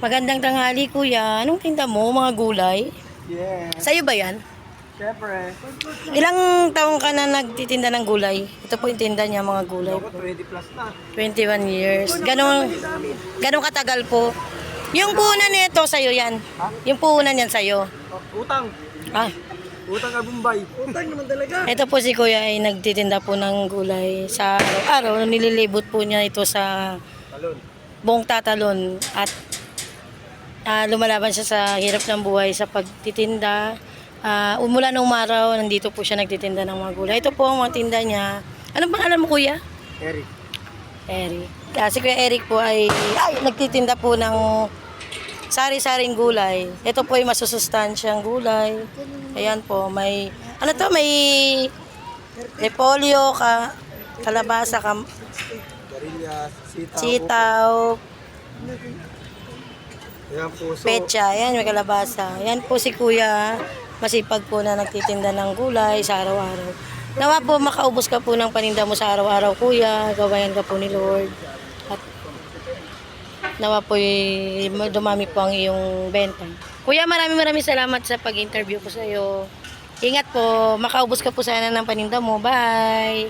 Magandang tanghali, kuya. Anong tinda mo? Mga gulay? Yes, Sa'yo ba yan? syempre. Ilang taong ka na nagtitinda ng gulay? Ito po yung tinda niya, mga gulay Ako, po. 20 plus na. 21 years. Ganong katagal po? Yung puhunan nito sa'yo yan. Ha? Yung puhunan yan sa'yo. Utang. Ah, Utang ka Bombay. Utang naman talaga. ito po si kuya ay nagtitinda po ng gulay. Sa araw-araw, nililibot po niya ito sa Talon. buong tatalon. At lumalaban siya sa hirap ng buhay sa pagtitinda. Mula nung umaraw, nandito po siya nagtitinda ng mga gulay. Ito po ang mga tinda niya. Anong pangalan mo, kuya? Eric. Eric. Si Kuya Eric po ay nagtitinda po ng sari-saring gulay. Ito po ay masusustansyang gulay. Ayan po, may ano to, may repolyo, kalabasa, Garillas, sitaw. sitaw, Ayan, puso. pecha. Ayan, may kalabasa. Ayan po si Kuya, masipag po na nagtitinda ng gulay sa araw-araw. Nawa po makaubos ka po ng paninda mo sa araw-araw, Kuya. Gawayan ka po ni Lord. At nawa po dumami po ang iyong benta. Kuya, maraming salamat sa pag-interview ko sa iyo. Ingat po, makaubos ka po sana ng paninda mo. Bye!